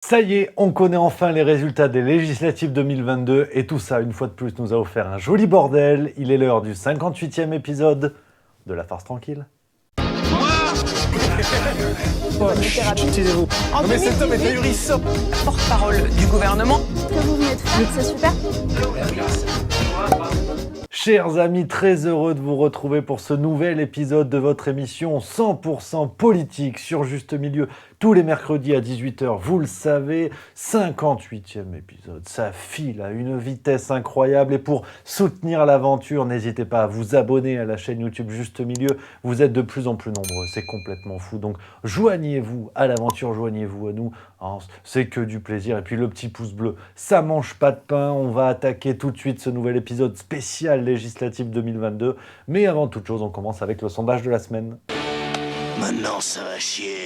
Ça y est, on connaît enfin les résultats des législatives 2022 et tout ça, une fois de plus, nous a offert un joli bordel. Il est l'heure du 58e épisode de La Farce Tranquille. Taisez-vous. En Non mais cet homme est 2018, ahurissant. porte-parole du gouvernement. que vous venez de faire, c'est super. Chers amis, très heureux de vous retrouver pour ce nouvel épisode de votre émission 100% politique sur Juste Milieu, tous les mercredis à 18h, vous le savez, 58e épisode, ça file à une vitesse incroyable et pour soutenir l'aventure, n'hésitez pas à vous abonner à la chaîne YouTube Juste Milieu, vous êtes de plus en plus nombreux, c'est complètement fou, donc joignez-vous à l'aventure, joignez-vous à nous, hein, c'est que du plaisir, et puis le petit pouce bleu, ça mange pas de pain, on va attaquer tout de suite ce nouvel épisode spécial législatif 2022, mais avant toute chose, on commence avec le sondage de la semaine. Maintenant ça va chier.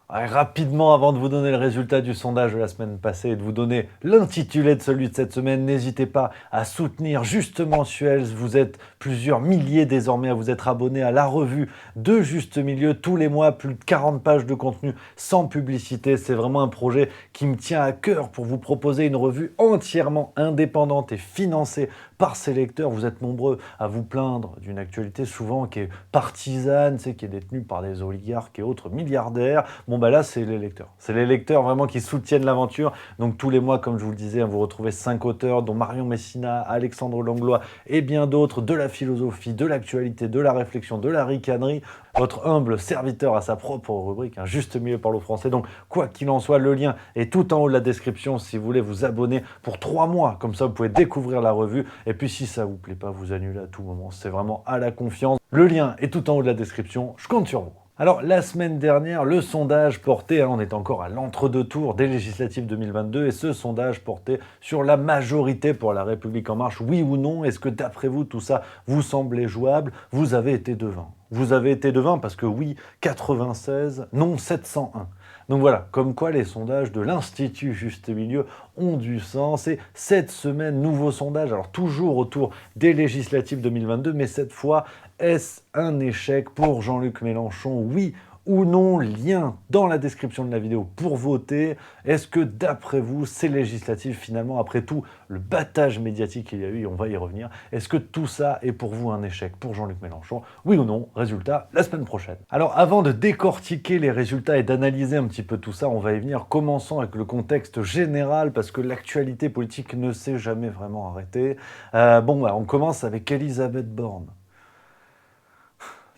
Allez, rapidement, avant de vous donner le résultat du sondage de la semaine passée et de vous donner l'intitulé de celui de cette semaine, n'hésitez pas à soutenir Juste Mensuel. Vous êtes plusieurs milliers désormais à vous être abonnés à la revue de Juste Milieu. Tous les mois, plus de 40 pages de contenu sans publicité. C'est vraiment un projet qui me tient à cœur pour vous proposer une revue entièrement indépendante et financée par ses lecteurs. Vous êtes nombreux à vous plaindre d'une actualité souvent qui est partisane, qui est détenue par des oligarques et autres milliardaires. Bon bah là c'est les lecteurs. C'est les lecteurs vraiment qui soutiennent l'aventure. Donc tous les mois, comme je vous le disais, vous retrouvez 5 auteurs, dont Marion Messina, Alexandre Langlois et bien d'autres, de la philosophie, de l'actualité, de la réflexion, de la ricanerie. Votre humble serviteur a sa propre rubrique, un Juste Milieu parle au français. Donc quoi qu'il en soit, le lien est tout en haut de la description si vous voulez vous abonner pour 3 mois. Comme ça, vous pouvez découvrir la revue. Et puis si ça vous plaît pas, vous annulez à tout moment. C'est vraiment à la confiance. Le lien est tout en haut de la description. Je compte sur vous. Alors, la semaine dernière, le sondage portait, on est encore à l'entre-deux tours des législatives 2022, et ce sondage portait sur la majorité pour La République En Marche, oui ou non. Est-ce que d'après vous, tout ça vous semblait jouable? Vous avez été devin. Vous avez été devin parce que oui, 96, non 701. Donc voilà, comme quoi les sondages de l'Institut Juste Milieu ont du sens. Et cette semaine, nouveau sondage, alors toujours autour des législatives 2022, mais cette fois, est-ce un échec pour Jean-Luc Mélenchon? Oui ou non? Lien dans la description de la vidéo pour voter. Est-ce que d'après vous, ces législatives, finalement, après tout le battage médiatique qu'il y a eu, et on va y revenir, est-ce que tout ça est pour vous un échec pour Jean-Luc Mélenchon? Oui ou non? Résultat, la semaine prochaine. Alors avant de décortiquer les résultats et d'analyser un petit peu tout ça, on va y venir. Commençons avec le contexte général, parce que l'actualité politique ne s'est jamais vraiment arrêtée. On commence avec Elisabeth Borne.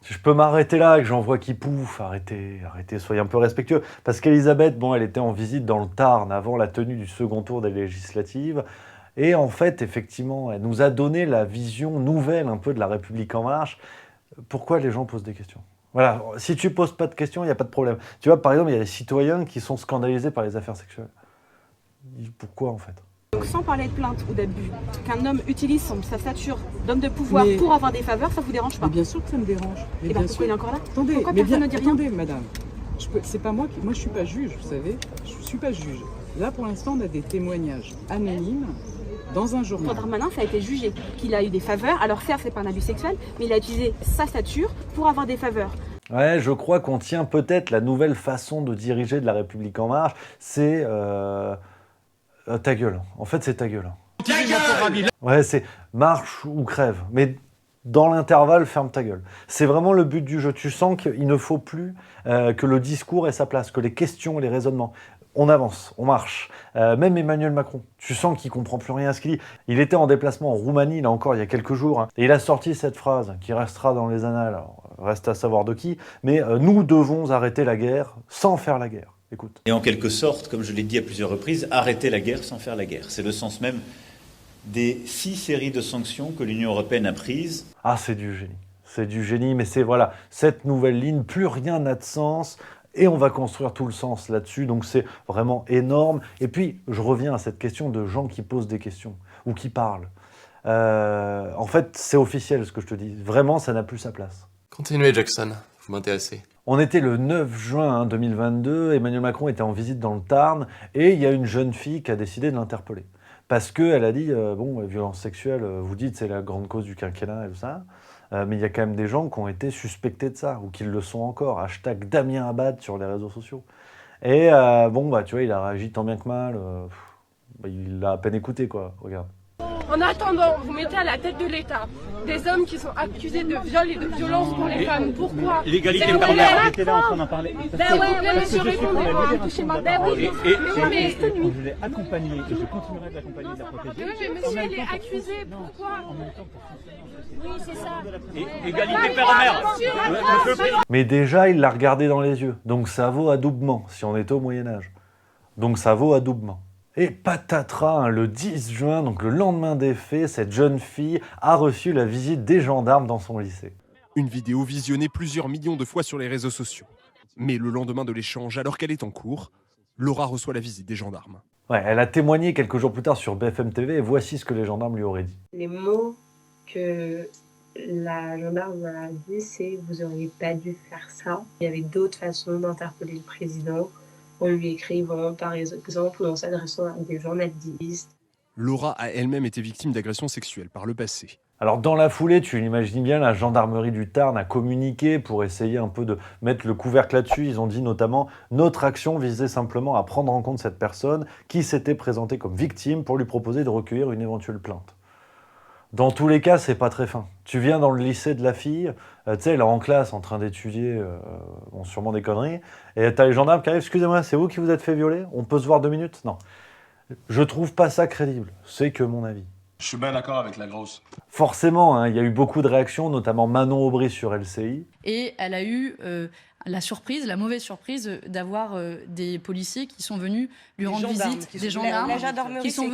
Je peux m'arrêter là, que j'en vois qui pouffe, arrêtez, soyez un peu respectueux. Parce qu'Elisabeth, elle était en visite dans le Tarn avant la tenue du second tour des législatives. Et en fait, effectivement, elle nous a donné la vision nouvelle un peu de La République En Marche. Pourquoi les gens posent des questions? Voilà, si tu poses pas de questions, il n'y a pas de problème. Tu vois, par exemple, il y a des citoyens qui sont scandalisés par les affaires sexuelles. Pourquoi, en fait? Donc sans parler de plainte ou d'abus, qu'un homme utilise sa stature d'homme de pouvoir pour avoir des faveurs, ça vous dérange pas? Mais bien sûr que ça me dérange. Mais Et bien pourquoi sûr. il est encore là? Attendez, Pourquoi mais personne ne dit rien? attendez, madame. C'est pas moi moi je suis pas juge, vous savez. Je suis pas juge. Là pour l'instant on a des témoignages anonymes dans un journal. Darmanin, ça a été jugé qu'il a eu des faveurs. Alors certes, c'est pas un abus sexuel, mais il a utilisé sa stature pour avoir des faveurs. Ouais, je crois qu'on tient peut-être la nouvelle façon de diriger de La République En Marche, c'est ta gueule. En fait, c'est ta gueule. Ouais, c'est marche ou crève. Mais dans l'intervalle, ferme ta gueule. C'est vraiment le but du jeu. Tu sens qu'il ne faut plus que le discours ait sa place, que les questions, les raisonnements. On avance, on marche. Même Emmanuel Macron, tu sens qu'il comprend plus rien à ce qu'il dit. Il était en déplacement en Roumanie, là encore, il y a quelques jours, hein, et il a sorti cette phrase qui restera dans les annales. Alors, reste à savoir de qui, mais nous devons arrêter la guerre sans faire la guerre. Écoute. Et en quelque sorte, comme je l'ai dit à plusieurs reprises, arrêter la guerre sans faire la guerre. C'est le sens même des 6 séries de sanctions que l'Union européenne a prises. Ah, c'est du génie. C'est du génie, mais c'est voilà, cette nouvelle ligne, plus rien n'a de sens. Et on va construire tout le sens là-dessus, donc c'est vraiment énorme. Et puis, je reviens à cette question de gens qui posent des questions ou qui parlent. En fait, c'est officiel ce que je te dis. Vraiment, ça n'a plus sa place. Continuez, Jackson, vous m'intéressez. On était le 9 juin 2022, Emmanuel Macron était en visite dans le Tarn, et il y a une jeune fille qui a décidé de l'interpeller. Parce qu'elle a dit, violences sexuelles, vous dites c'est la grande cause du quinquennat et tout ça, mais il y a quand même des gens qui ont été suspectés de ça, ou qui le sont encore. Hashtag Damien Abad sur les réseaux sociaux. Et bon, bah, tu vois, il a réagi tant bien que mal. Il l'a à peine écouté, quoi. Regarde. En attendant, vous mettez à la tête de l'État des hommes qui sont accusés de viol et de violence pour les femmes. Pourquoi? L'égalité vous parlementaire. j'étais là en train d'en parler. Monsieur, répondez-moi. Je l'ai accompagné et je continuerai de l'accompagner et de la protéger. Mais monsieur, il est accusé. Pourquoi? Oui, c'est ça. Égalité père-mère. Mais déjà, il l'a regardé dans les yeux. Donc ça vaut adoubement, si on était au Moyen-Âge. Donc ça vaut adoubement. Et patatras, hein, le 10 juin, donc le lendemain des faits, cette jeune fille a reçu la visite des gendarmes dans son lycée. Une vidéo visionnée plusieurs millions de fois sur les réseaux sociaux. Mais le lendemain de l'échange, alors qu'elle est en cours, Laura reçoit la visite des gendarmes. Ouais, elle a témoigné quelques jours plus tard sur BFM TV et voici ce que les gendarmes lui auraient dit. Les mots que la gendarme a dit, c'est « vous n'auriez pas dû faire ça ». Il y avait d'autres façons d'interpeller le président, en lui écrivant par exemple ou en s'adressant à des journalistes. Laura a elle-même été victime d'agressions sexuelles par le passé. Alors dans la foulée, tu l'imagines bien, la gendarmerie du Tarn a communiqué pour essayer un peu de mettre le couvercle là-dessus. Ils ont dit notamment « Notre action visait simplement à prendre en compte cette personne qui s'était présentée comme victime pour lui proposer de recueillir une éventuelle plainte ». Dans tous les cas, c'est pas très fin. Tu viens dans le lycée de la fille, tu sais, elle est en classe en train d'étudier, bon, sûrement des conneries, et t'as les gendarmes qui arrivent, excusez-moi, c'est vous qui vous êtes fait violer? On peut se voir 2 minutes? Non. Je trouve pas ça crédible, c'est que mon avis. Je suis bien d'accord avec la grosse. Forcément, hein, il y a eu beaucoup de réactions, notamment Manon Aubry sur LCI. Et elle a eu la mauvaise surprise d'avoir des policiers qui sont venus lui rendre visite, des gendarmes qui sont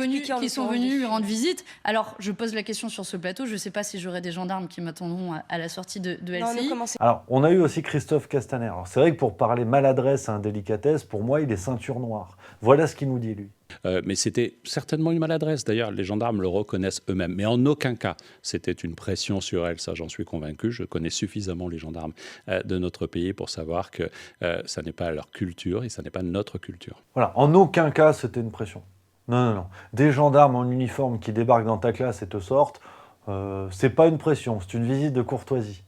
venus lui rendre visite. Alors, je pose la question sur ce plateau, je ne sais pas si j'aurai des gendarmes qui m'attendront à la sortie de LCI. Alors, on a eu aussi Christophe Castaner. Alors, c'est vrai que pour parler maladresse et indélicatesse, pour moi, il est ceinture noire. Voilà ce qu'il nous dit, lui. Mais c'était certainement une maladresse. D'ailleurs, les gendarmes le reconnaissent eux-mêmes. Mais en aucun cas, c'était une pression sur elle. Ça, j'en suis convaincu. Je connais suffisamment les gendarmes de notre pays pour savoir que ça n'est pas leur culture et ça n'est pas notre culture. Voilà, en aucun cas, c'était une pression. Non, non, non. Des gendarmes en uniforme qui débarquent dans ta classe et te sortent, c'est pas une pression, c'est une visite de courtoisie.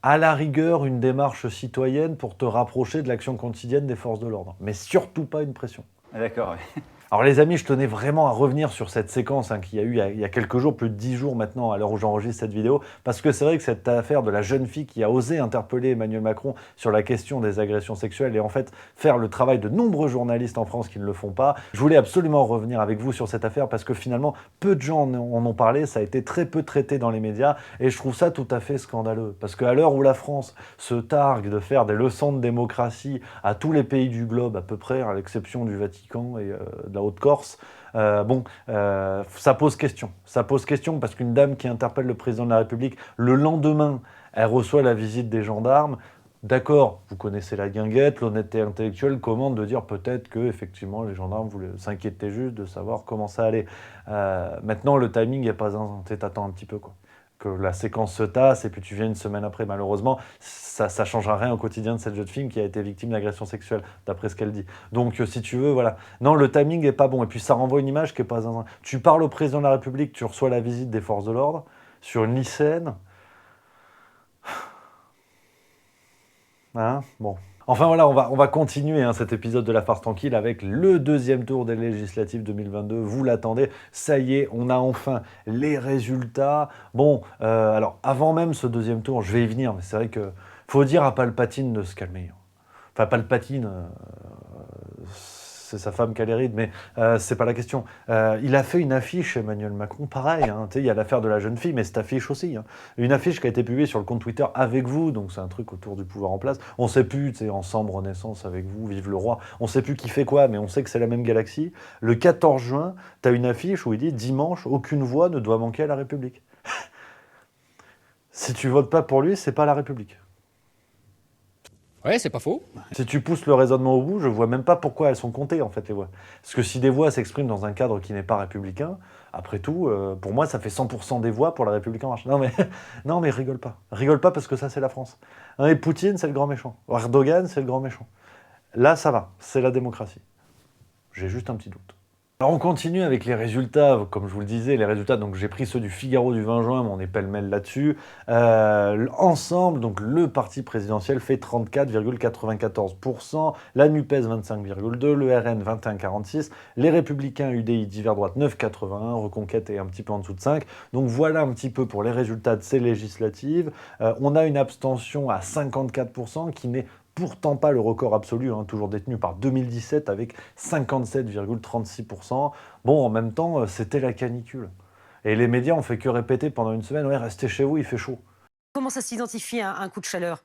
À la rigueur, une démarche citoyenne pour te rapprocher de l'action quotidienne des forces de l'ordre. Mais surtout pas une pression. D'accord, oui. Alors les amis, je tenais vraiment à revenir sur cette séquence qu'il y a eu il y a quelques jours, plus de 10 jours maintenant, à l'heure où j'enregistre cette vidéo, parce que c'est vrai que cette affaire de la jeune fille qui a osé interpeller Emmanuel Macron sur la question des agressions sexuelles et en fait faire le travail de nombreux journalistes en France qui ne le font pas, je voulais absolument revenir avec vous sur cette affaire parce que finalement, peu de gens en ont parlé, ça a été très peu traité dans les médias et je trouve ça tout à fait scandaleux. Parce qu'à l'heure où la France se targue de faire des leçons de démocratie à tous les pays du globe à peu près, à l'exception du Vatican et de la Haute-Corse, ça pose question. Ça pose question parce qu'une dame qui interpelle le président de la République, le lendemain, elle reçoit la visite des gendarmes. D'accord, vous connaissez la guinguette, l'honnêteté intellectuelle commande de dire peut-être que effectivement les gendarmes s'inquiétaient juste de savoir comment ça allait. Maintenant, le timing n'est pas un... T'attends un petit peu, quoi. Que la séquence se tasse et puis tu viens une semaine après. Malheureusement, ça ne changera rien au quotidien de cette jeune fille qui a été victime d'agression sexuelle, d'après ce qu'elle dit. Donc, si tu veux, voilà. Non, le timing n'est pas bon. Et puis, ça renvoie une image qui n'est pas... Tu parles au président de la République, tu reçois la visite des forces de l'ordre sur une lycéenne. Hein, bon. Enfin voilà, on va continuer cet épisode de La Farce Tranquille avec le deuxième tour des législatives 2022. Vous l'attendez, ça y est, on a enfin les résultats. Bon, alors avant même ce deuxième tour, je vais y venir, mais c'est vrai que faut dire à Palpatine de se calmer. Enfin, Palpatine, c'est sa femme qui a les rides, mais c'est pas la question. Il a fait une affiche, Emmanuel Macron, pareil. Il y a l'affaire de la jeune fille, mais cette affiche aussi. Une affiche qui a été publiée sur le compte Twitter avec vous, donc c'est un truc autour du pouvoir en place. On sait plus, ensemble, Renaissance avec vous, vive le roi. On sait plus qui fait quoi, mais on sait que c'est la même galaxie. Le 14 juin, tu as une affiche où il dit « Dimanche, aucune voix ne doit manquer à la République ». Si tu votes pas pour lui, c'est pas la République. Ouais, c'est pas faux. Si tu pousses le raisonnement au bout, je vois même pas pourquoi elles sont comptées, en fait, les voix. Parce que si des voix s'expriment dans un cadre qui n'est pas républicain, après tout, pour moi, ça fait 100% des voix pour la République en marche. Non, mais rigole pas. Rigole pas parce que ça, c'est la France. Et Poutine, c'est le grand méchant. Erdogan, c'est le grand méchant. Là, ça va. C'est la démocratie. J'ai juste un petit doute. Alors on continue avec les résultats, comme je vous le disais, les résultats, donc j'ai pris ceux du Figaro du 20 juin, mais on est pêle-mêle là-dessus. Ensemble, donc le parti présidentiel fait 34,94%, la NUPES 25,2%, le RN 21,46%, les Républicains UDI divers droite 9,81%, Reconquête est un petit peu en dessous de 5%. Donc voilà un petit peu pour les résultats de ces législatives. On a une abstention à 54% qui n'est pourtant pas le record absolu, hein, toujours détenu par 2017 avec 57,36%. Bon, en même temps, c'était la canicule. Et les médias ont fait que répéter pendant une semaine, ouais, restez chez vous, il fait chaud. Comment ça s'identifie un coup de chaleur?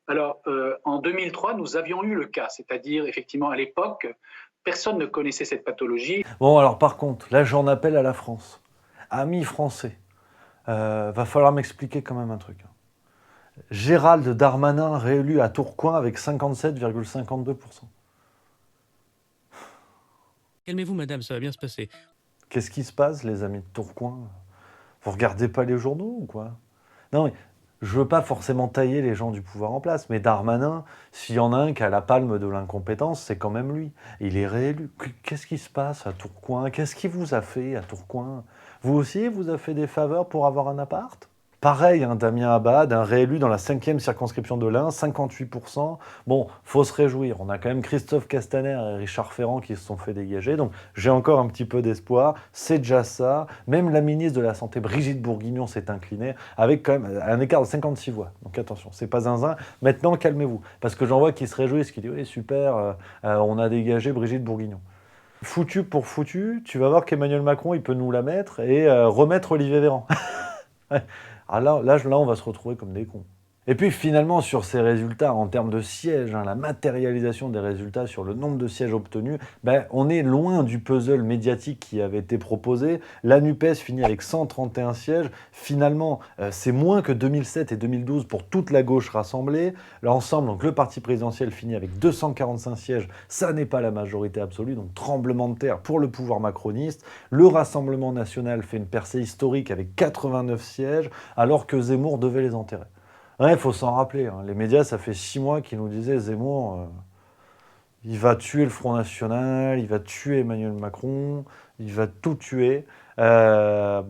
Alors, en 2003, nous avions eu le cas, c'est-à-dire, effectivement, à l'époque, personne ne connaissait cette pathologie. Bon, alors par contre, là, j'en appelle à la France. Amis français, va falloir m'expliquer quand même un truc. Gérald Darmanin réélu à Tourcoing avec 57,52%. Calmez-vous, madame, ça va bien se passer. Qu'est-ce qui se passe, les amis de Tourcoing? Vous regardez pas les journaux ou quoi? Non, mais je veux pas forcément tailler les gens du pouvoir en place, mais Darmanin, s'il y en a un qui a la palme de l'incompétence, c'est quand même lui. Il est réélu. Qu'est-ce qui se passe à Tourcoing? Qu'est-ce qu'il vous a fait à Tourcoing? Vous aussi, vous a fait des faveurs pour avoir un appart? Pareil, hein, Damien Abad, un réélu dans la 5e circonscription de l'Ain, 58%. Bon, faut se réjouir. On a quand même Christophe Castaner et Richard Ferrand qui se sont fait dégager. Donc j'ai encore un petit peu d'espoir. C'est déjà ça. Même la ministre de la Santé, Brigitte Bourguignon, s'est inclinée avec quand même un écart de 56 voix. Donc attention, c'est pas zinzin. Maintenant, calmez-vous. Parce que j'en vois qui se réjouissent, qui disent « Oui, super, on a dégagé Brigitte Bourguignon ». Foutu pour foutu, tu vas voir qu'Emmanuel Macron, il peut nous la mettre et remettre Olivier Véran. Alors là, on va se retrouver comme des cons. Et puis finalement, sur ces résultats, en termes de sièges, hein, la matérialisation des résultats sur le nombre de sièges obtenus, on est loin du puzzle médiatique qui avait été proposé. La NUPES finit avec 131 sièges. Finalement, c'est moins que 2007 et 2012 pour toute la gauche rassemblée. L'ensemble, donc le parti présidentiel finit avec 245 sièges. Ça n'est pas la majorité absolue, donc tremblement de terre pour le pouvoir macroniste. Le Rassemblement national fait une percée historique avec 89 sièges, alors que Zemmour devait les enterrer. Il faut s'en rappeler. Hein. Les médias, ça fait 6 mois qu'ils nous disaient Zemmour, il va tuer le Front National, il va tuer Emmanuel Macron, il va tout tuer. Là,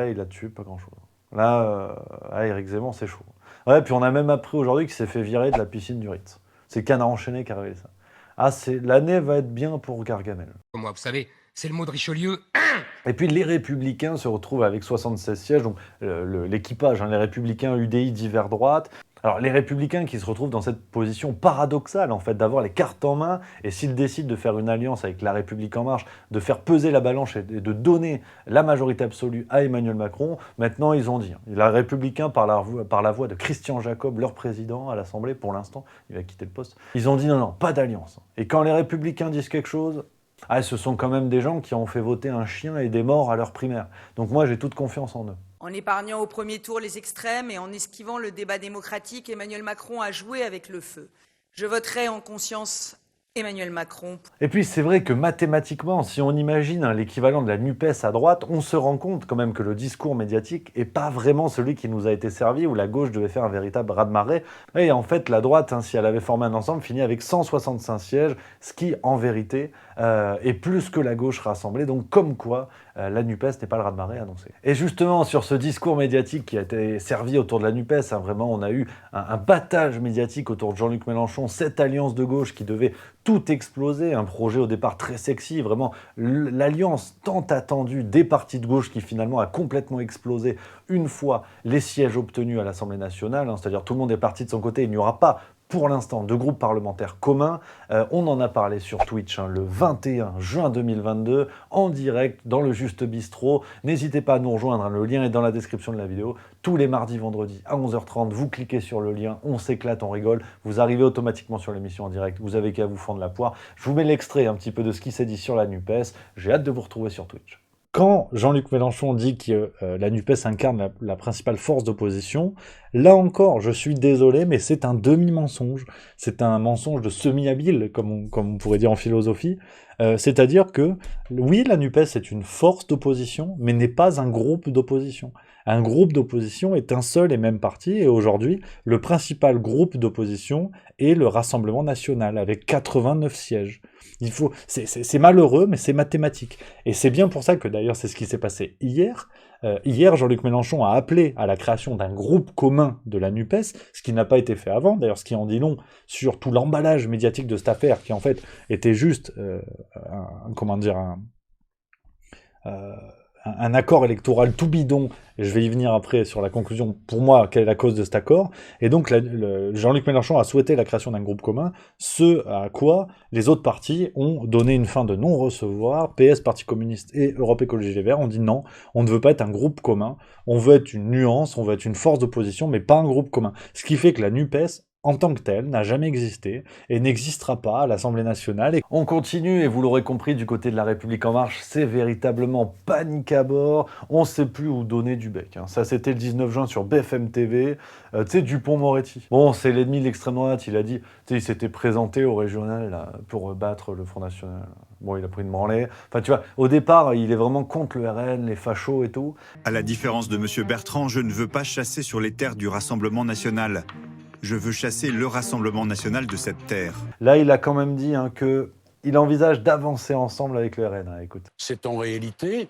il a tué pas grand-chose. Là, Éric Zemmour, c'est chaud. Ouais, puis on a même appris aujourd'hui qu'il s'est fait virer de la piscine du Ritz. C'est Canard enchaîné qui a révélé ça. L'année va être bien pour Gargamel. Moi, vous savez, c'est le mot de Richelieu. Et puis les Républicains se retrouvent avec 76 sièges, donc l'équipage, hein, les Républicains UDI divers droite. Alors les Républicains qui se retrouvent dans cette position paradoxale en fait d'avoir les cartes en main et s'ils décident de faire une alliance avec La République En Marche, de faire peser la balance et de donner la majorité absolue à Emmanuel Macron, maintenant ils ont dit, les Républicains par la voix de Christian Jacob, leur président à l'Assemblée pour l'instant, il va quitter le poste, ils ont dit non, pas d'alliance. Et quand les Républicains disent quelque chose, ce sont quand même des gens qui ont fait voter un chien et des morts à leur primaire. Donc moi j'ai toute confiance en eux. En épargnant au premier tour les extrêmes et en esquivant le débat démocratique, Emmanuel Macron a joué avec le feu. Je voterai en conscience Emmanuel Macron. Et puis c'est vrai que mathématiquement, si on imagine l'équivalent de la NUPES à droite, on se rend compte quand même que le discours médiatique n'est pas vraiment celui qui nous a été servi, où la gauche devait faire un véritable raz-de-marée. Et en fait, la droite, si elle avait formé un ensemble, finit avec 165 sièges, ce qui, en vérité, est plus que la gauche rassemblée. Donc comme quoi, la NUPES n'est pas le raz-de-marée annoncé. Et justement, sur ce discours médiatique qui a été servi autour de la NUPES, vraiment, on a eu un battage médiatique autour de Jean-Luc Mélenchon, cette alliance de gauche qui devait tout exploser, un projet au départ très sexy, vraiment l'alliance tant attendue des partis de gauche qui finalement a complètement explosé une fois les sièges obtenus à l'Assemblée nationale, c'est-à-dire tout le monde est parti de son côté, il n'y aura pas pour l'instant de groupe parlementaire commun. On en a parlé sur Twitch le 21 juin 2022, en direct dans le Juste Bistrot. N'hésitez pas à nous rejoindre, le lien est dans la description de la vidéo. Tous les mardis, vendredis à 11h30, vous cliquez sur le lien, on s'éclate, on rigole. Vous arrivez automatiquement sur l'émission en direct, vous avez qu'à vous fendre la poire. Je vous mets l'extrait un petit peu de ce qui s'est dit sur la NUPES. J'ai hâte de vous retrouver sur Twitch. Quand Jean-Luc Mélenchon dit que la NUPES incarne la principale force d'opposition, là encore, je suis désolé, mais c'est un demi-mensonge. C'est un mensonge de semi-habile, comme on pourrait dire en philosophie. C'est-à-dire que, oui, la NUPES est une force d'opposition, mais n'est pas un groupe d'opposition. Un groupe d'opposition est un seul et même parti, et aujourd'hui, le principal groupe d'opposition est le Rassemblement national, avec 89 sièges. C'est malheureux, mais c'est mathématique. Et c'est bien pour ça que, d'ailleurs, c'est ce qui s'est passé hier. Hier, Jean-Luc Mélenchon a appelé à la création d'un groupe commun de la NUPES, ce qui n'a pas été fait avant, d'ailleurs, ce qui en dit long sur tout l'emballage médiatique de cette affaire, qui en fait était juste un accord électoral tout bidon, et je vais y venir après sur la conclusion, pour moi, quelle est la cause de cet accord, et donc Jean-Luc Mélenchon a souhaité la création d'un groupe commun, ce à quoi les autres partis ont donné une fin de non-recevoir, PS, Parti communiste et Europe Écologie Les Verts ont dit non, on ne veut pas être un groupe commun, on veut être une nuance, on veut être une force d'opposition, mais pas un groupe commun. Ce qui fait que la NUPES, en tant que telle, n'a jamais existé et n'existera pas à l'Assemblée nationale. Et on continue, et vous l'aurez compris, du côté de La République En Marche, c'est véritablement panique à bord, on ne sait plus où donner du bec. Ça, c'était le 19 juin sur BFM TV, tu sais, Dupond-Moretti. Bon, c'est l'ennemi de l'extrême droite, il a dit, tu sais, il s'était présenté au régional là, pour battre le Front National. Bon, il a pris une branlée. Enfin, tu vois, au départ, il est vraiment contre le RN, les fachos et tout. À la différence de M. Bertrand, je ne veux pas chasser sur les terres du Rassemblement national. Je veux chasser le Rassemblement national de cette terre. Là, il a quand même dit qu'il envisage d'avancer ensemble avec le RN. Écoute. C'est en réalité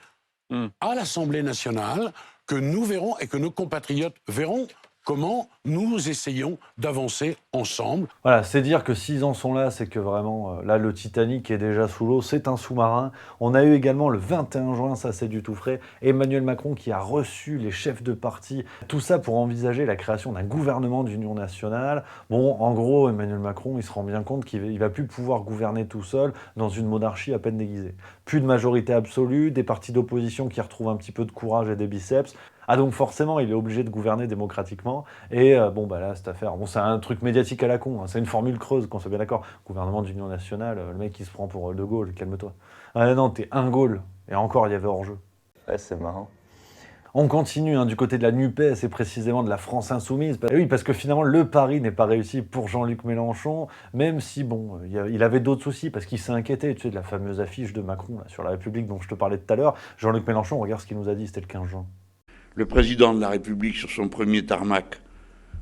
à l'Assemblée nationale que nous verrons et que nos compatriotes verront comment nous essayons d'avancer ensemble. Voilà, c'est dire que s'ils en sont là, c'est que vraiment, là, le Titanic est déjà sous l'eau, c'est un sous-marin. On a eu également le 21 juin, ça c'est du tout frais, Emmanuel Macron qui a reçu les chefs de parti, tout ça pour envisager la création d'un gouvernement d'union nationale. Bon, en gros, Emmanuel Macron, il se rend bien compte qu'il va plus pouvoir gouverner tout seul dans une monarchie à peine déguisée. Plus de majorité absolue, des partis d'opposition qui retrouvent un petit peu de courage et des biceps. Ah donc forcément, il est obligé de gouverner démocratiquement. Et bon, bah là, cette affaire, bon, c'est un truc médiatique à la con, c'est une formule creuse, qu'on soit bien d'accord. Gouvernement d'union nationale, le mec qui se prend pour De Gaulle, calme-toi. Ah non, t'es un Gaulle. Et encore, il y avait hors-jeu. Ouais, c'est marrant. On continue du côté de la NUPES et précisément de la France Insoumise. Et oui, parce que finalement, le pari n'est pas réussi pour Jean-Luc Mélenchon, même si, bon, il avait d'autres soucis, parce qu'il s'est inquiété, tu sais, de la fameuse affiche de Macron là, sur La République dont je te parlais tout à l'heure. Jean-Luc Mélenchon, regarde ce qu'il nous a dit, c'était le 15 juin. Le président de la République, sur son premier tarmac,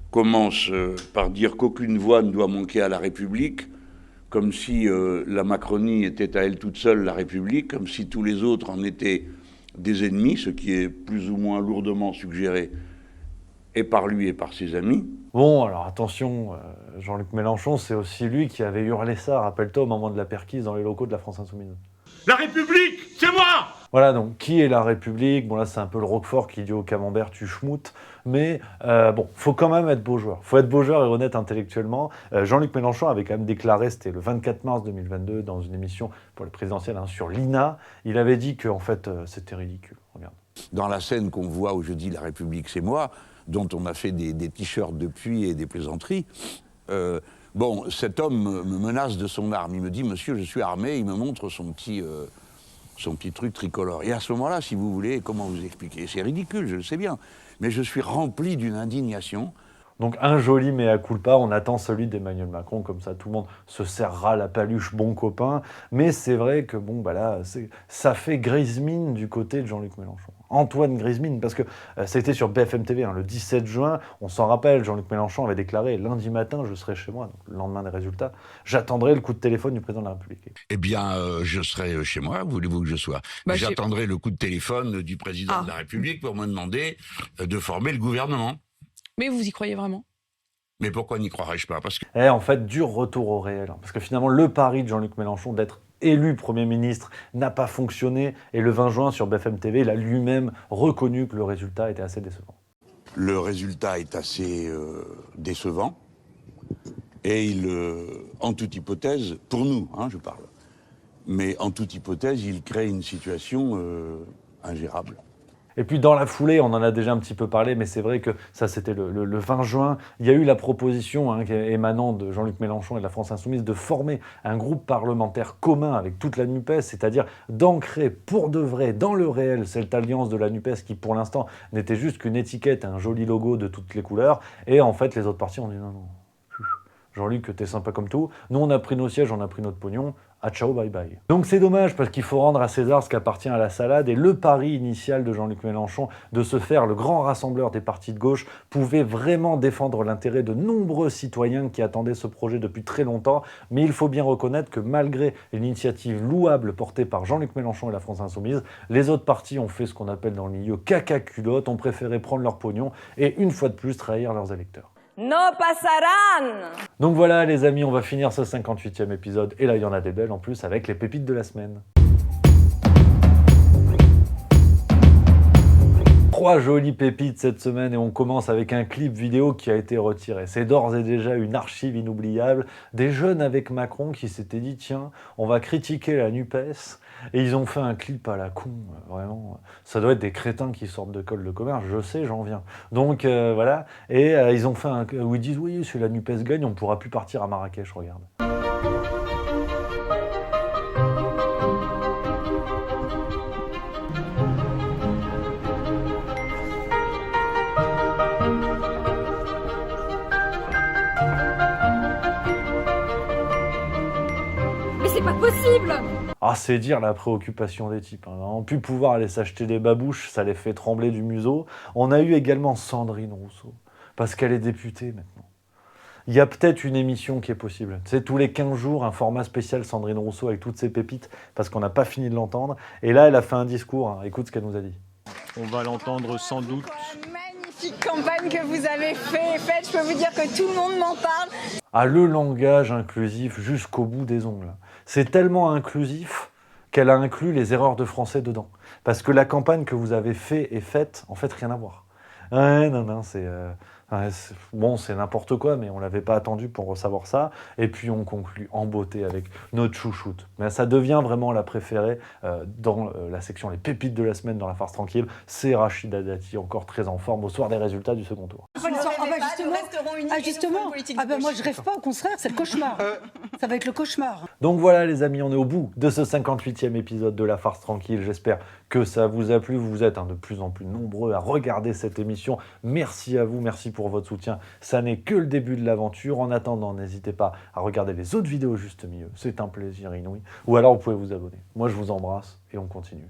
commence par dire qu'aucune voix ne doit manquer à la République, comme si la Macronie était à elle toute seule la République, comme si tous les autres en étaient des ennemis, ce qui est plus ou moins lourdement suggéré et par lui et par ses amis. Bon, alors attention, Jean-Luc Mélenchon, c'est aussi lui qui avait hurlé ça, rappelle-toi, au moment de la perquise dans les locaux de la France Insoumise. La République, c'est moi! Voilà, donc, qui est la République? Bon, là, c'est un peu le Roquefort qui dit au camembert, tu schmoutes. Mais bon, faut quand même être beau joueur. Faut être beau joueur et honnête intellectuellement. Jean-Luc Mélenchon avait quand même déclaré, c'était le 24 mars 2022, dans une émission pour les présidentielles sur l'INA, il avait dit que en fait, c'était ridicule. Regarde. Dans la scène qu'on voit où je dis la République, c'est moi, dont on a fait des t-shirts depuis et des plaisanteries, bon, cet homme me menace de son arme. Il me dit, monsieur, je suis armé. Il me montre son petit truc tricolore. Et à ce moment-là, si vous voulez, comment vous expliquer? C'est ridicule, je le sais bien. Mais je suis rempli d'une indignation. Donc un joli mea culpa, on attend celui d'Emmanuel Macron, comme ça tout le monde se serrera la paluche bon copain. Mais c'est vrai que bon, bah là, ça fait grise mine du côté de Jean-Luc Mélenchon. Antoine Griezmann, parce que c'était sur BFM TV le 17 juin, on s'en rappelle, Jean-Luc Mélenchon avait déclaré « Lundi matin, je serai chez moi », donc le lendemain des résultats, j'attendrai le coup de téléphone du président de la République. Eh bien, je serai chez moi, voulez-vous que je sois? J'attendrai le coup de téléphone du président de la République pour me demander de former le gouvernement. Mais vous y croyez vraiment? Mais pourquoi n'y croirais-je pas? Parce que... en fait, dur retour au réel, parce que finalement, le pari de Jean-Luc Mélenchon d'être élu Premier ministre n'a pas fonctionné, et le 20 juin sur BFM TV, il a lui-même reconnu que le résultat était assez décevant. Le résultat est assez décevant, et en toute hypothèse, pour nous, je parle, mais en toute hypothèse, il crée une situation ingérable. Et puis dans la foulée, on en a déjà un petit peu parlé, mais c'est vrai que ça c'était le 20 juin, il y a eu la proposition émanant de Jean-Luc Mélenchon et de la France Insoumise de former un groupe parlementaire commun avec toute la NUPES, c'est-à-dire d'ancrer pour de vrai dans le réel cette alliance de la NUPES qui pour l'instant n'était juste qu'une étiquette, un joli logo de toutes les couleurs, et en fait les autres partis ont dit non, Jean-Luc, t'es sympa comme tout, nous on a pris nos sièges, on a pris notre pognon, à ciao, bye bye. Donc c'est dommage parce qu'il faut rendre à César ce qu'appartient à la salade et le pari initial de Jean-Luc Mélenchon de se faire le grand rassembleur des partis de gauche pouvait vraiment défendre l'intérêt de nombreux citoyens qui attendaient ce projet depuis très longtemps, mais il faut bien reconnaître que malgré l'initiative louable portée par Jean-Luc Mélenchon et la France Insoumise, les autres partis ont fait ce qu'on appelle dans le milieu caca culotte, ont préféré prendre leur pognon et une fois de plus trahir leurs électeurs. No pasarán! Donc voilà les amis, on va finir ce 58e épisode, et là il y en a des belles en plus avec les pépites de la semaine. 3 jolies pépites cette semaine et on commence avec un clip vidéo qui a été retiré. C'est d'ores et déjà une archive inoubliable. Des jeunes avec Macron qui s'étaient dit tiens, on va critiquer la NUPES et ils ont fait un clip à la con. Vraiment, ça doit être des crétins qui sortent d'école de commerce, je sais, j'en viens. Donc voilà, et ils ont fait un où ils disent oui, si la NUPES gagne, on pourra plus partir à Marrakech, regarde. Possible. Ah, c'est dire la préoccupation des types. On a pu pouvoir aller s'acheter des babouches, ça les fait trembler du museau. On a eu également Sandrine Rousseau, parce qu'elle est députée maintenant. Il y a peut-être une émission qui est possible. C'est tous les 15 jours, un format spécial Sandrine Rousseau avec toutes ses pépites, parce qu'on n'a pas fini de l'entendre. Et là, elle a fait un discours. Écoute ce qu'elle nous a dit. On va l'entendre sans doute. Magnifique campagne que vous avez faite, je peux vous dire que tout le monde m'en parle. Ah, le langage inclusif jusqu'au bout des ongles. C'est tellement inclusif qu'elle a inclus les erreurs de français dedans. Parce que la campagne que vous avez faite, en fait, rien à voir. Ouais, non, c'est n'importe quoi, mais on ne l'avait pas attendu pour savoir ça. Et puis on conclut en beauté avec notre chouchoute. Mais ça devient vraiment la préférée dans la section Les pépites de la semaine dans la farce tranquille. C'est Rachida Dati, encore très en forme au soir des résultats du second tour. Moi je rêve pas, au contraire, c'est le cauchemar. Ça va être le cauchemar. Donc voilà les amis, on est au bout de ce 58e épisode de la farce tranquille. J'espère que ça vous a plu. Vous êtes de plus en plus nombreux à regarder cette émission. Merci à vous, merci pour votre soutien. Ça n'est que le début de l'aventure. En attendant, n'hésitez pas à regarder les autres vidéos juste milieu. C'est un plaisir inouï. Ou alors vous pouvez vous abonner. Moi je vous embrasse et on continue.